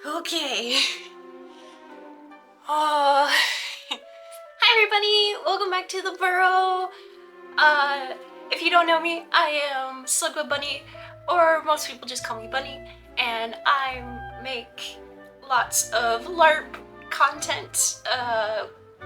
Okay. Hi everybody, welcome back to the burrow. If you don't know me, I am SlugBugBunny, or most people just call me Bunny, and I make lots of LARP content,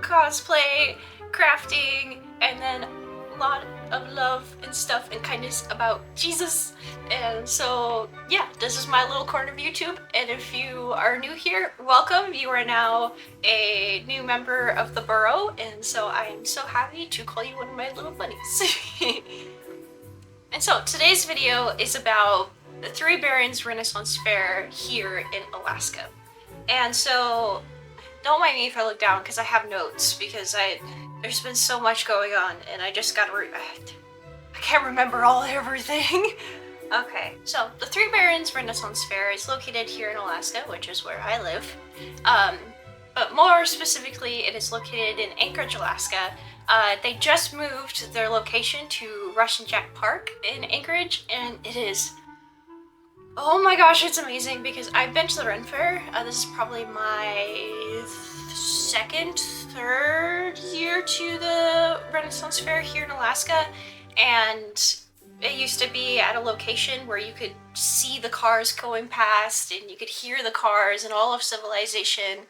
cosplay, crafting, and then a lot of love and stuff and kindness about Jesus. And so yeah, this is my little corner of YouTube, and if you are new here, welcome. You are now a new member of the burrow, and so I am so happy to call you one of my little bunnies. And so today's video is about the ♂ Renaissance Fair here in Alaska. And so don't mind me if I look down because I have notes, because there's been so much going on and I just gotta I can't remember everything. Okay, so the ♂ Renaissance Fair is located here in Alaska, which is where I live. But more specifically, it is located in Anchorage, Alaska. They just moved their location to Russian Jack Park in Anchorage, and it is, oh my gosh, it's amazing because I've been to the Ren Fair. This is probably my third year to the Renaissance Fair here in Alaska, and it used to be at a location where you could see the cars going past and you could hear the cars and all of civilization.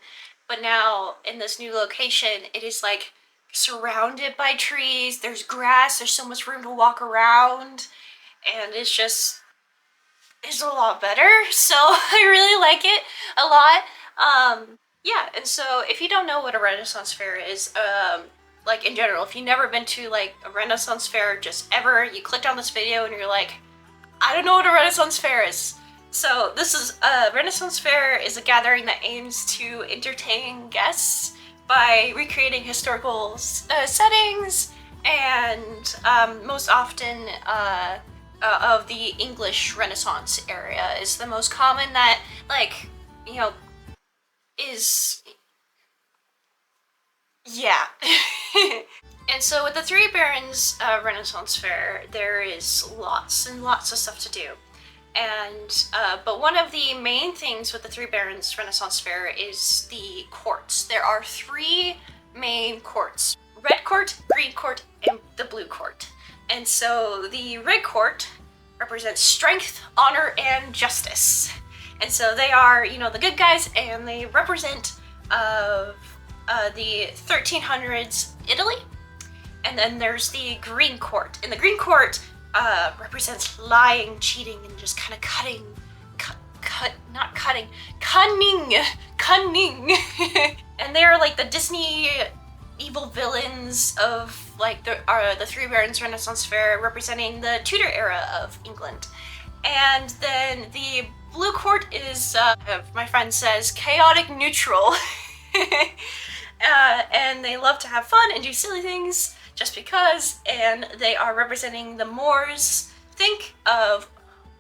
But now in this new location, it is like surrounded by trees, there's grass, there's so much room to walk around, and it's a lot better. So I really like it a lot. Yeah, and so if you don't know what a Renaissance Fair is, like in general, if you've never been to like a Renaissance Fair just ever, you clicked on this video and you're like, I don't know what a Renaissance Fair is. So this is Renaissance Fair is a gathering that aims to entertain guests by recreating historical settings, and most often of the English Renaissance area is the most common that, like, you know, is, yeah. And so with the ♂ Renaissance Fair, there is lots and lots of stuff to do. And, but one of the main things with the ♂ Renaissance Fair is the courts. There are 3 main courts: red court, green court, and the blue court. And so the red court represents strength, honor, and justice. And so they are, you know, the good guys, and they represent the 1300s Italy. And then there's the green court. And the green court represents lying, cheating, and just kind of cunning. And they are like the Disney evil villains of like the ♂ Renaissance Fair, representing the Tudor era of England. And then the blue court is, my friend says, chaotic neutral. And they love to have fun and do silly things just because, and they are representing the Moors. Think of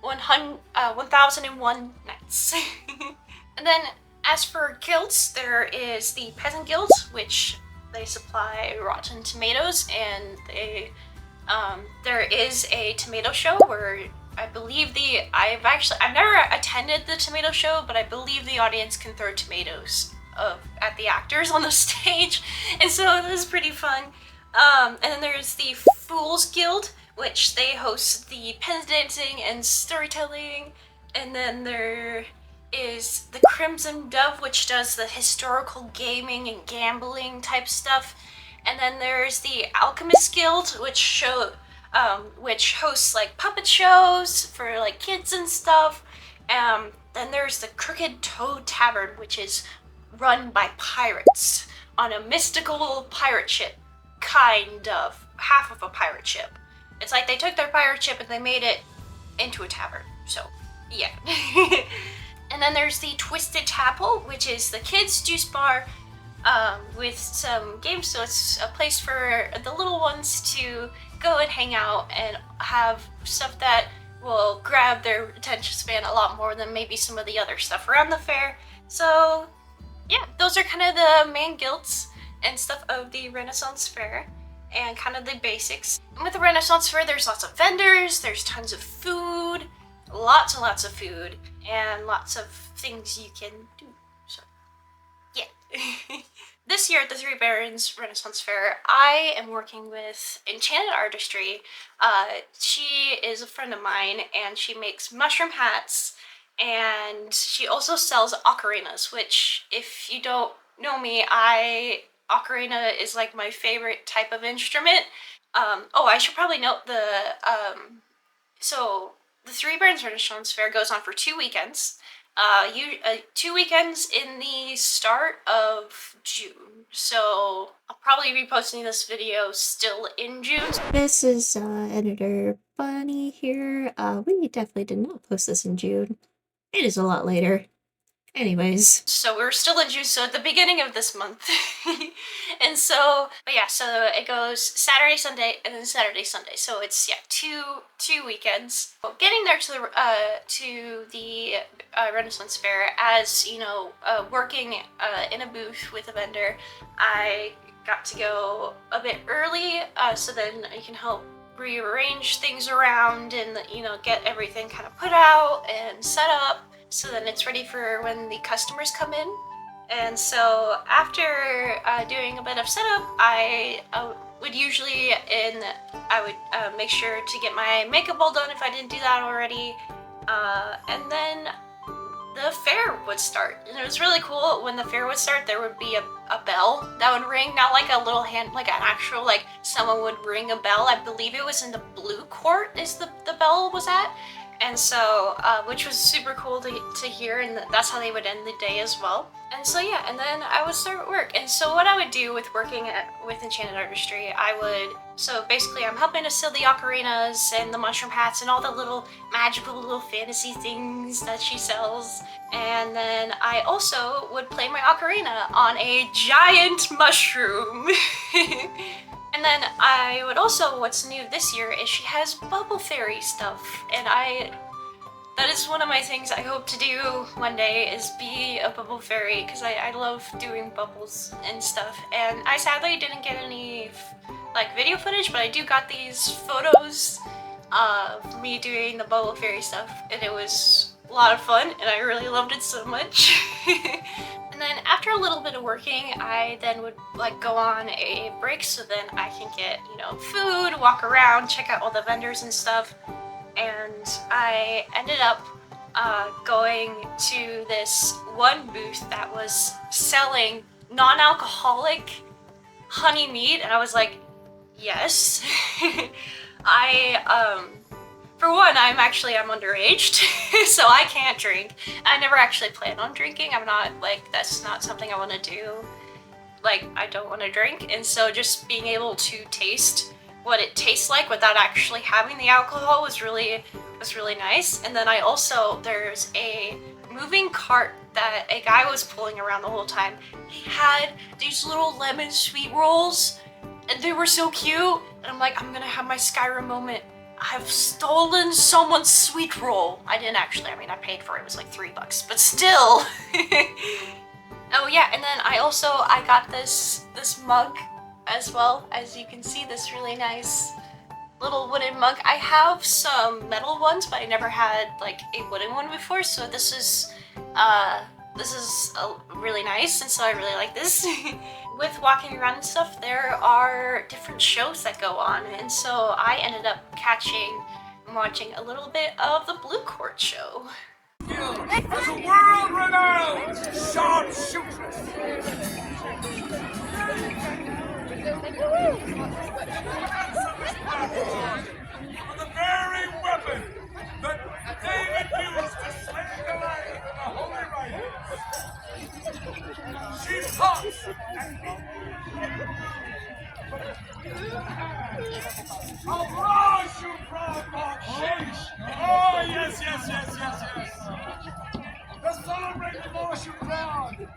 1001 Nights. And then as for guilds, there is the Peasant Guild, which they supply rotten tomatoes, and they there is a tomato show where I believe I've never attended the tomato show, but I believe the audience can throw tomatoes at the actors on the stage, and so this is pretty fun. And then there's the Fools Guild, which they host the Peasant Dancing and storytelling. And then there is the Crimson Dove, which does the historical gaming and gambling type stuff. And then there's the Alchemist Guild, which hosts like puppet shows for like kids and stuff. Then there's the Crooked Toad Tavern, which is run by pirates on a mystical pirate ship. Kind of. Half of a pirate ship. It's like they took their pirate ship and they made it into a tavern. So, yeah. And then there's the Twisted Chapel, which is the kids' juice bar with some games. So it's a place for the little ones to go and hang out and have stuff that will grab their attention span a lot more than maybe some of the other stuff around the fair. So, yeah, those are kind of the main guilds and stuff of the Renaissance Fair, and kind of the basics. And with the Renaissance Fair, there's lots of vendors, there's tons of food, lots and lots of food and lots of things you can do. So, yeah. This year at the Three Barons Renaissance Fair, I am working with Enchanting Artistry. She is a friend of mine, and she makes mushroom hats, and she also sells ocarinas, which, if you don't know me, ocarina is like my favorite type of instrument. Oh, I should probably note so the Three Barons Renaissance Fair goes on for 2 weekends. 2 weekends in the start of June. So I'll probably be posting this video still in June. This is Editor Bunny here. We definitely did not post this in June. It is a lot later. Anyways. So we're still in June, so at the beginning of this month. And so, but yeah, so it goes Saturday, Sunday, and then Saturday, Sunday. So it's, yeah, two weekends. Well, getting there to the Renaissance Fair, as, you know, working in a booth with a vendor, I got to go a bit early, so then I can help rearrange things around and, you know, get everything kind of put out and set up, so then it's ready for when the customers come in. And so after doing a bit of setup, I would usually, I would make sure to get my makeup all done if I didn't do that already, and then the fair would start. And it was really cool. When the fair would start, there would be a bell that would ring, not like a little hand, like an actual, like someone would ring a bell. I believe it was in the blue court is the bell was at. And so, which was super cool to hear, and that's how they would end the day as well. And so yeah, and then I would start work. And so what I would do with working with Enchanting Artistry, so basically I'm helping to sew the ocarinas and the mushroom hats and all the little magical little fantasy things that she sells. And then I also would play my ocarina on a giant mushroom. And then I would also, what's new this year is she has bubble fairy stuff, and that is one of my things I hope to do one day, is be a bubble fairy, because I love doing bubbles and stuff. And I sadly didn't get any like video footage, but I do got these photos of me doing the bubble fairy stuff, and it was a lot of fun, and I really loved it so much. And then after a little bit of working, I then would like go on a break, so then I can get, you know, food, walk around, check out all the vendors and stuff. And I ended up going to this one booth that was selling non-alcoholic honey mead, and I was like, yes. For one, I'm underaged, so I can't drink. I never actually plan on drinking. I'm not, like, that's not something I want to do. Like, I don't want to drink, and so just being able to taste what it tastes like without actually having the alcohol was really nice. And then there's a moving cart that a guy was pulling around the whole time. He had these little lemon sweet rolls, and they were so cute. And I'm like, I'm gonna have my Skyrim moment. I've stolen someone's sweet roll. I didn't actually, I mean, I paid for it. It was like $3, but still. Oh yeah, and then I got this mug as well. As you can see, this really nice little wooden mug. I have some metal ones, but I never had like a wooden one before, so this is really nice, and so I really like this. With walking around and stuff, there are different shows that go on, and so I ended up watching a little bit of the Blue Court show. As a world-renowned sharpshootress! For the very weapon that David used to slay Goliath in the Holy Writings. She talks Oh, yes. The celebrated ᵐᵉᵉᵖ,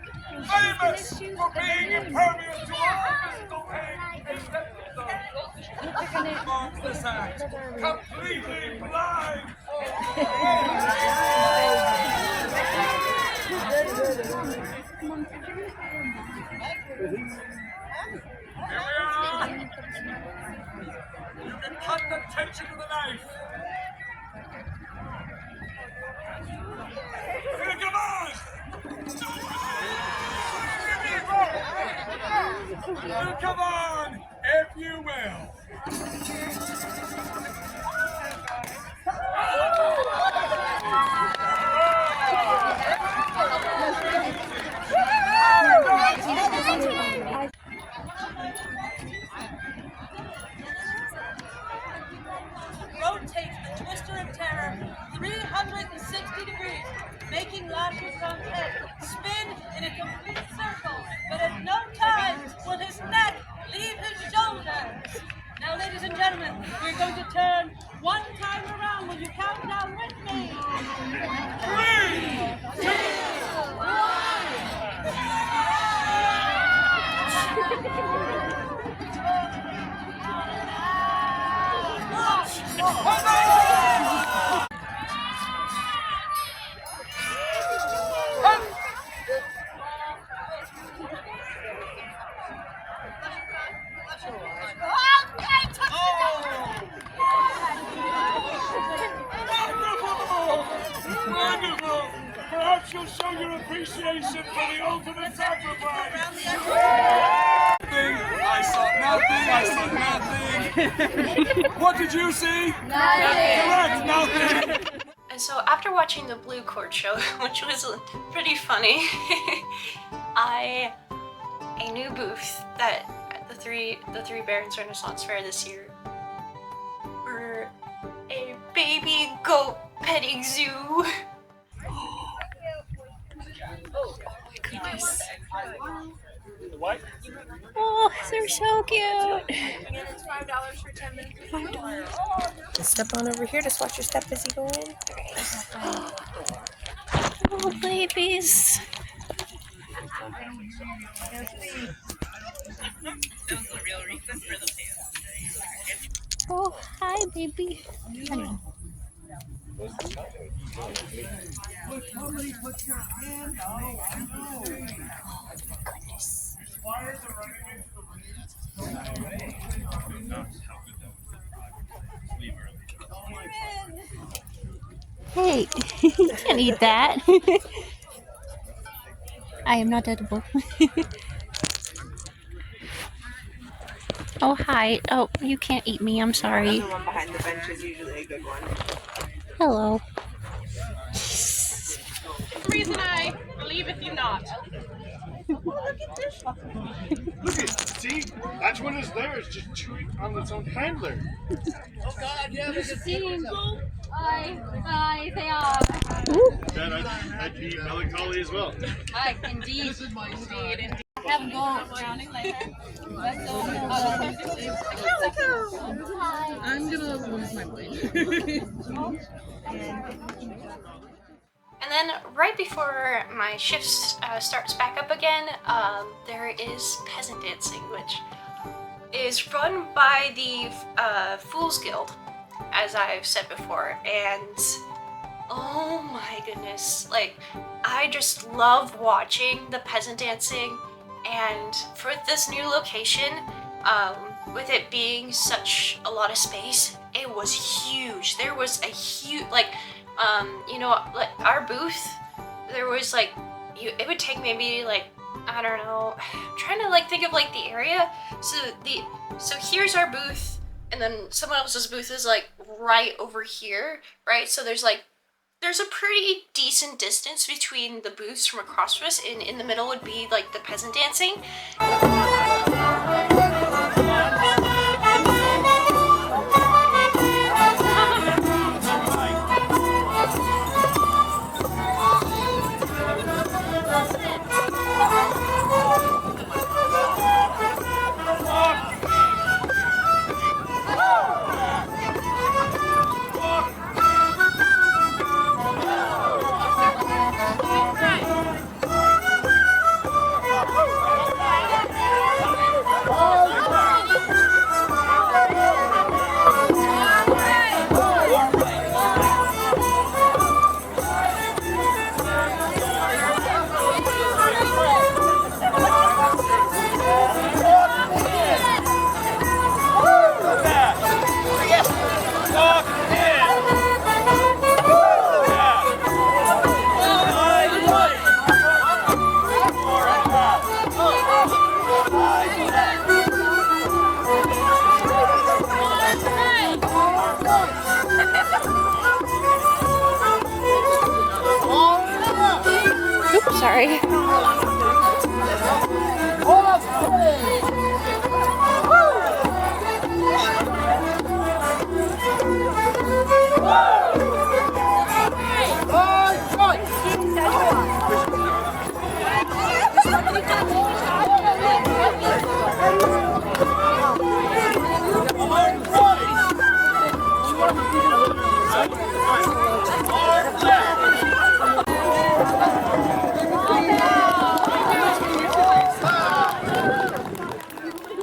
famous for being impervious to all physical pain except the performs this act completely blind. Here we are. You can cut the tension with a knife. Come on, if you will. Rotate the twister of terror 360 degrees, making lashes round head spin in a complete circle, but at no time will his neck leave his shoulders. Now, ladies and gentlemen, we're going to turn one time around. Will you count down with me? 3, 2, Wonderful! Perhaps you'll show your appreciation for the ultimate sacrifice. I saw nothing. What did you see? Nothing. Correct, nothing. And so after watching the Blue Court show, which was pretty funny, a new booth that the three Barons Renaissance Fair this year were a baby goat petting zoo. Oh my goodness. What? Oh, they're so cute. It's $5 for 10 minutes. Just step on over here. Just watch your step as you go in. Oh, babies. Oh, hi, baby. Hey, you can't eat that. I am not edible. Oh, hi. Oh, you can't eat me. I'm sorry. The one behind the bench is usually a good one. Hello. The reason I believeth you not. Look at see, that one is there. It's just chewing on its own handler. Oh God, yeah, look at they are. Then I'd be melancholy as well. I indeed. Indeed. Have gold drowning later. I'm gonna lose my mind. And then right before my shifts starts back up again, there is Peasant Dancing, which is run by the Fools Guild, as I've said before, and oh my goodness, like, I just love watching the Peasant Dancing, and for this new location, with it being such a lot of space, it was huge. There was a huge, like, you know, like our booth, there was like, it would take maybe like, I don't know, I'm trying to like think of like the area. So here's our booth, and then someone else's booth is like right over here, right? So there's a pretty decent distance between the booths from across from us, and in the middle would be like the Peasant Dancing. Sorry.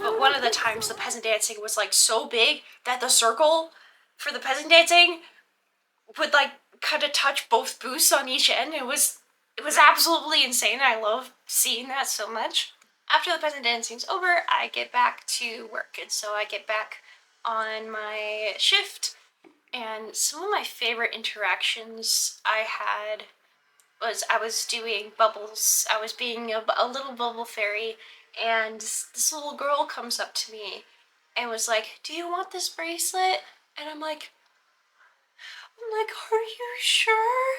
But one of the times the peasant dancing was like so big that the circle for the peasant dancing would like kind of touch both booths on each end. It was absolutely insane. I love seeing that so much. After the peasant dancing's over, I get back to work, and so I get back on my shift. And some of my favorite interactions I had was I was doing bubbles. I was being a little bubble fairy, and this little girl comes up to me and was like, "Do you want this bracelet?" And I'm like, "Are you sure?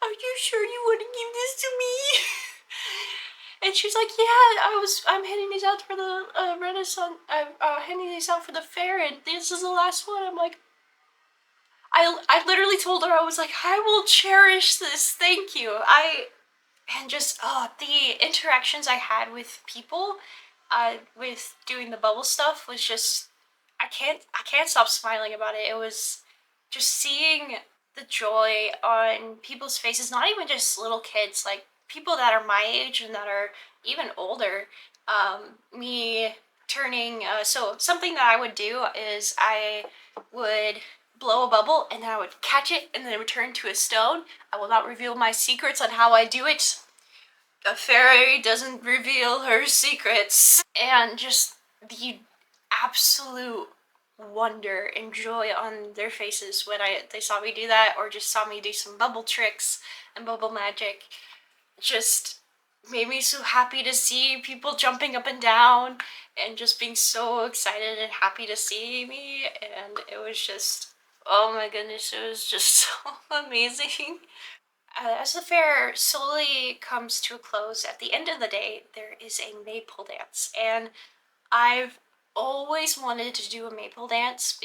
Are you sure you want to give this to me?" And she's like, "Yeah, I'm handing these out for the Renaissance. I'm handing these out for the fair, and this is the last one." I'm like, I literally told her, I was like, "I will cherish this. Thank you." And just the interactions I had with people, with doing the bubble stuff was just I can't stop smiling about it. It was just seeing the joy on people's faces, not even just little kids, like people that are my age and that are even older. Me turning, so something that I would do is I would blow a bubble and then I would catch it and then it would turn to a stone. I will not reveal my secrets on how I do it. A fairy doesn't reveal her secrets. And just the absolute wonder and joy on their faces when they saw me do that, or just saw me do some bubble tricks and bubble magic, just made me so happy to see people jumping up and down and just being so excited and happy to see me. And it was just, oh my goodness, it was just so amazing. As the fair slowly comes to a close, at the end of the day, there is a maypole dance, and I've always wanted to do a maypole dance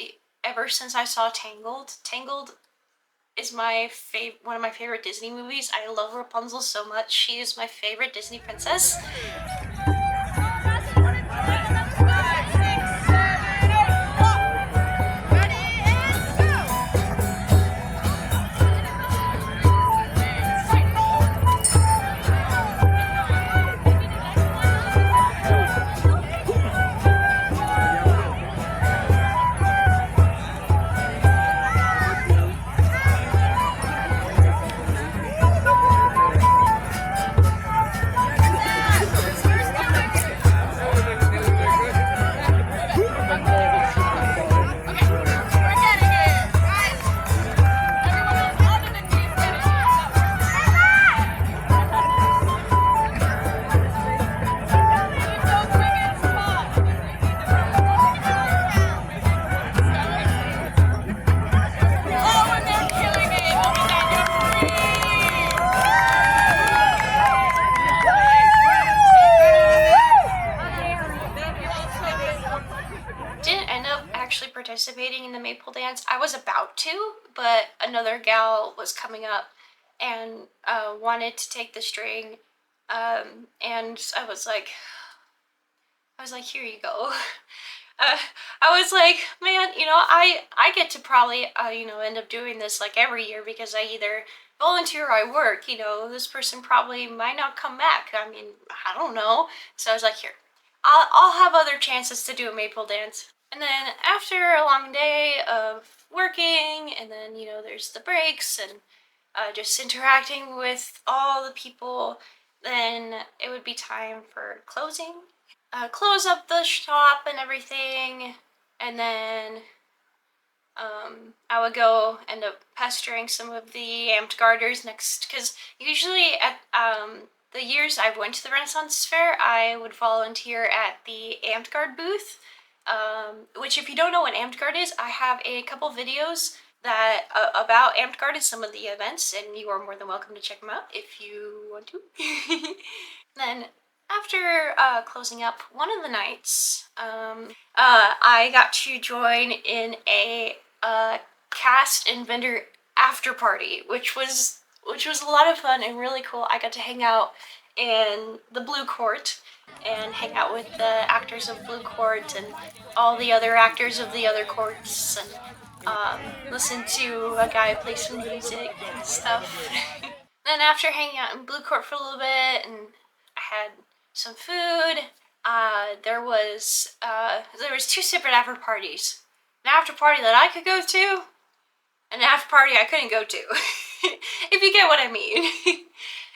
ever since I saw Tangled. Tangled is one of my favorite Disney movies. I love Rapunzel so much. She is my favorite Disney princess. Participating in the maypole dance. I was about to, but another gal was coming up and wanted to take the string, and I was like, "Here you go." I was like, "Man, I get to probably end up doing this like every year because I either volunteer or I work. This person probably might not come back. I mean, I don't know." So I was like, "Here, I'll have other chances to do a maypole dance." And then after a long day of working, and then, there's the breaks and just interacting with all the people, then it would be time for closing. Close up the shop and everything, and then I would go end up pestering some of the amped garters next, because usually at the years I went to the Renaissance Fair, I would volunteer at the amped guard booth. Which, if you don't know what amped guard is, I have a couple videos that about Amtgard and some of the events, and you are more than welcome to check them out if you want to. Then after closing up one of the nights, I got to join in a cast and vendor after party, which was a lot of fun and really cool. I got to hang out in the Blue Court and hang out with the actors of Blue Court and all the other actors of the other courts, and listen to a guy play some music and stuff. Then after hanging out in Blue Court for a little bit, and I had some food, there was 2 separate after parties. An after party that I could go to, and an after party I couldn't go to, if you get what I mean.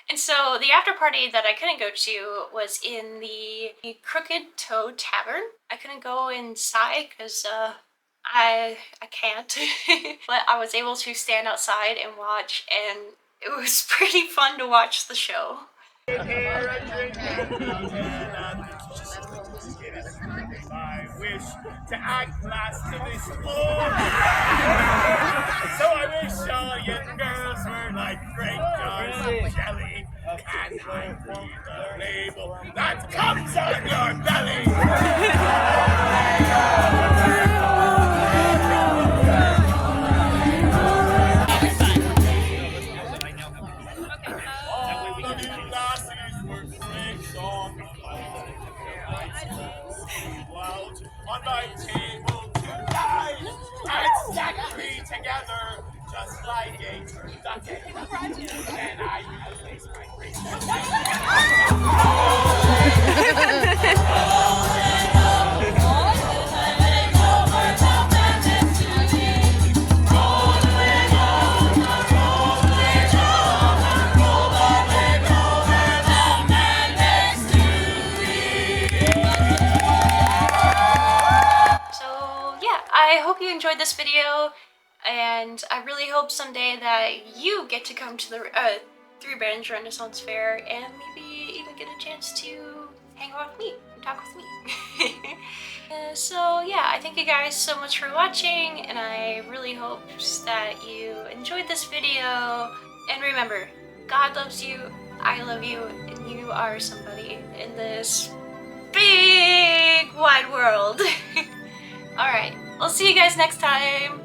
And so the after party that I couldn't go to was in the Crooked Toe Tavern. I couldn't go inside because I can't, but I was able to stand outside and watch, and it was pretty fun to watch the show. I wish to act last to this floor. So I wish all young girls were like great jars of jelly, and I be the label that comes on your belly. On my table tonight, and stack 3 together, just like a turducken. And I place my I hope you enjoyed this video, and I really hope someday that you get to come to the ⵬ Renaissance Fair and maybe even get a chance to hang out with me and talk with me. So yeah, I thank you guys so much for watching, and I really hope that you enjoyed this video. And remember, God loves you, I love you, and you are somebody in this big wide world. Alright, I'll see you guys next time.